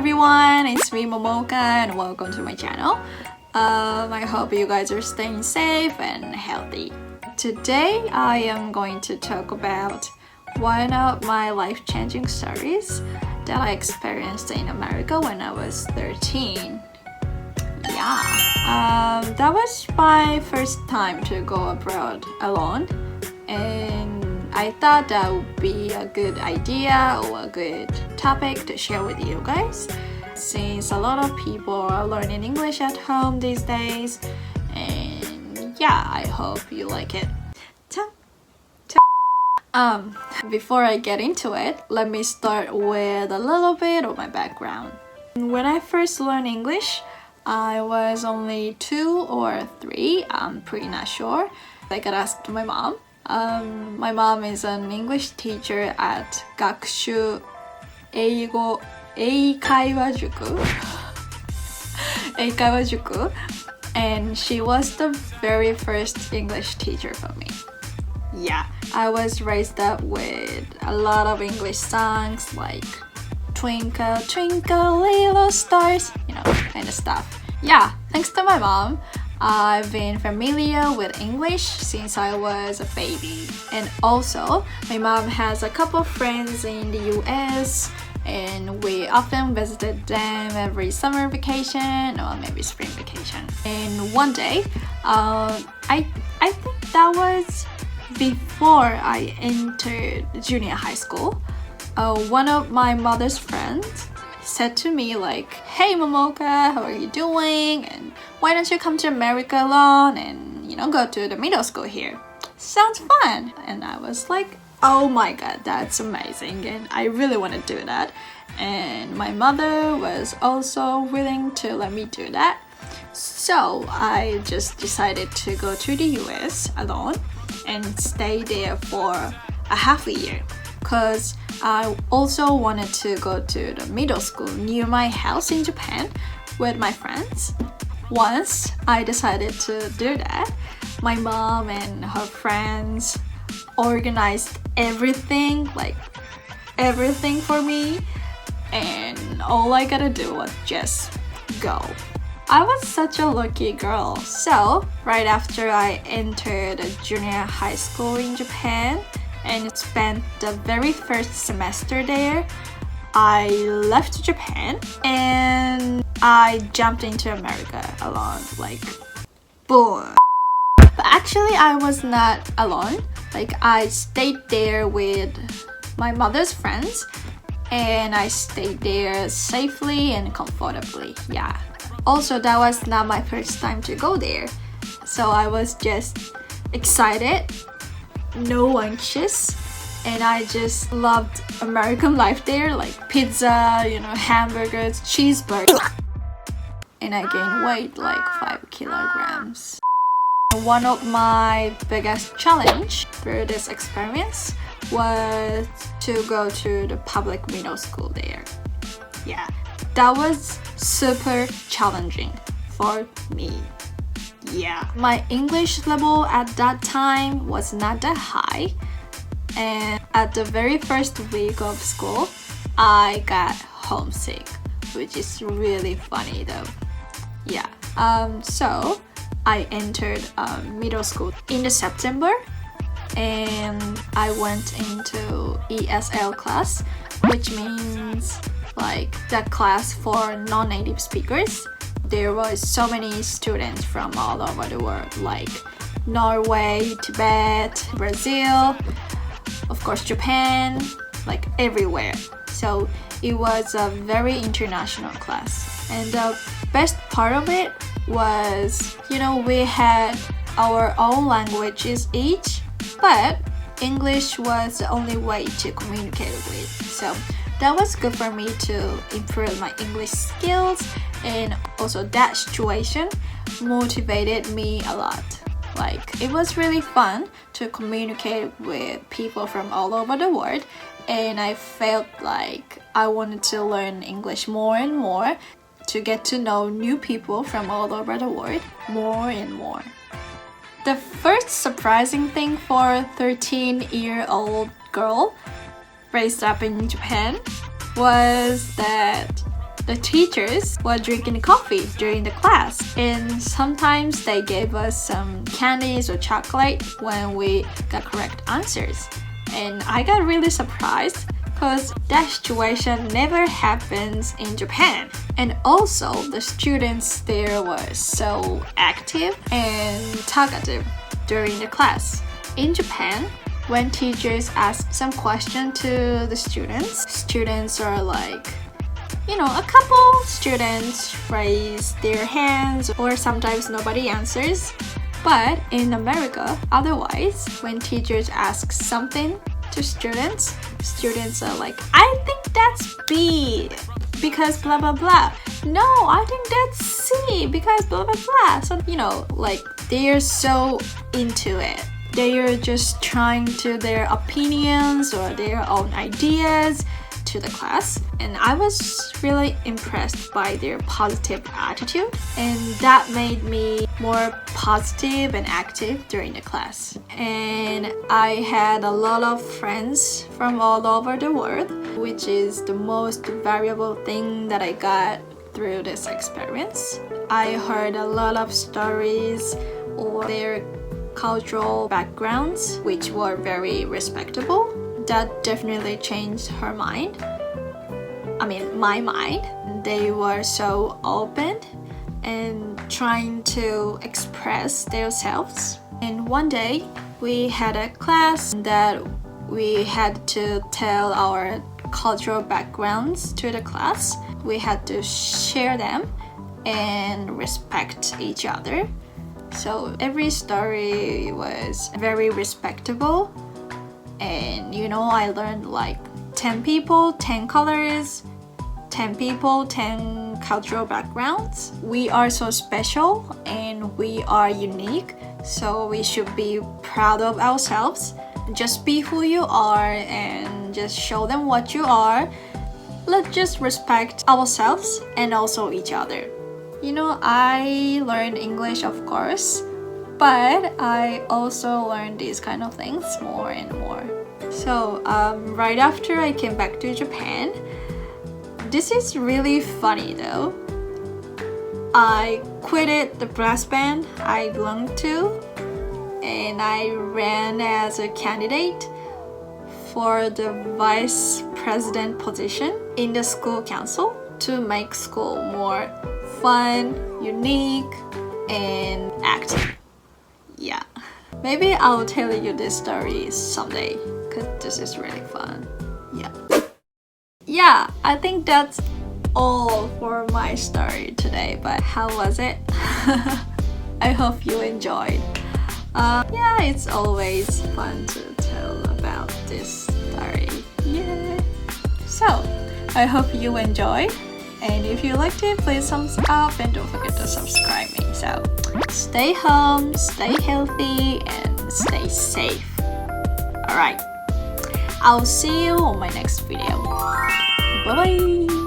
everyone, it's me Momoka and welcome to my channel. I hope you guys are staying safe and healthy. Today I am going to talk about one of my life-changing stories that I experienced in America when I was 13. That was my first time to go abroad alone, and I thought that would be a good idea or a good topic to share with you guys, since a lot of people are learning English at home these days, and yeah, I hope you like it. Before I get into it, let me start with a little bit of my background. When I first learned English, I was only 2 or 3, I'm pretty not sure. I got asked my mom. My mom is an English teacher at 学習英語英会話塾英会話塾 and she was the very first English teacher for me. Yeah, I was raised up with a lot of English songs like Twinkle Twinkle Little Stars, you know, kind of stuff. Yeah, thanks to my mom, I've been familiar with English since I was a baby. And also, my mom has a couple of friends in the US, and we often visited them every summer vacation or maybe spring vacation. And one day, I think that was before I entered junior high school, one of my mother's friends said to me like, "Hey Momoka, how are you doing? And why don't you come to America alone and, you know, go to the middle school here? Sounds fun." And I was like, oh my god, that's amazing, and I really want to do that. And my mother was also willing to let me do that. So I just decided to go to the US alone and stay there for a half a year, because I also wanted to go to the middle school near my house in Japan with my friends. Once I decided to do that, my mom and her friends organized everything for me, and all I gotta do was just go. I was such a lucky girl. So right after I entered a junior high school in Japan and spent the very first semester there, I left Japan and I jumped into America alone, like boom. But actually I was not alone. Like, I stayed there with my mother's friends, and I stayed there safely and comfortably. Yeah. Also, that was not my first time to go there, so I was just excited, no anxious, and I just loved American life there, like pizza, you know, hamburgers, cheeseburgers, and I gained weight like 5 kilograms. One of my biggest challenge through this experience was to go to the public middle school there. Yeah, that was super challenging for me. Yeah, my English level at that time was not that high, and at the very first week of school, I got homesick, which is really funny though. Yeah, so I entered middle school in the September, and I went into ESL class, which means like that class for non-native speakers. There were so many students from all over the world, like Norway, Tibet, Brazil, of course Japan, like everywhere. So it was a very international class, and the best part of it was, you know, we had our own languages each, but English was the only way to communicate with. So that was good for me to improve my English skills, and also that situation motivated me a lot. Like, it was really fun to communicate with people from all over the world, and I felt like I wanted to learn English more and more, to get to know new people from all over the world more and more. The first surprising thing for a 13-year-old girl raised up in Japan was that the teachers were drinking coffee during the class, and sometimes they gave us some candies or chocolate when we got correct answers. And I got really surprised because that situation never happens in Japan. And also, the students there were so active and talkative during the class. In Japan, when teachers ask some question to the students are like, a couple students raise their hands or sometimes nobody answers. But in America, otherwise, when teachers ask something to students are like, I think that's B because blah blah blah. No, I think that's C because blah blah blah. So, they are so into it. They are just trying to their opinions or their own ideas to the class, and I was really impressed by their positive attitude, and that made me more positive and active during the class. And I had a lot of friends from all over the world, which is the most valuable thing that I got through this experience. I heard a lot of stories or their cultural backgrounds, which were very respectable. That definitely changed my mind. They were so open and trying to express themselves. And one day we had a class that we had to tell our cultural backgrounds to the class. We had to share them and respect each other. So every story was very respectable, and I learned like 10 people, 10 colors, 10 people, 10 cultural backgrounds. We are so special and we are unique, so we should be proud of ourselves. Just be who you are and just show them what you are. Let's just respect ourselves and also each other. I learned English, of course, but I also learned these kind of things more and more. So right after I came back to Japan, this is really funny though. I quitted the brass band I belonged to, and I ran as a candidate for the vice president position in the school council to make school more fun, unique, and active. Yeah. Maybe I'll tell you this story someday because this is really fun. Yeah, I think that's all for my story today, but how was it? I hope you enjoyed. It's always fun to tell about this story. Yeah. So, I hope you enjoyed. And if you liked it, please thumbs up and don't forget to subscribe me. So stay home, stay healthy, and stay safe. Alright, I'll see you on my next video. Bye bye!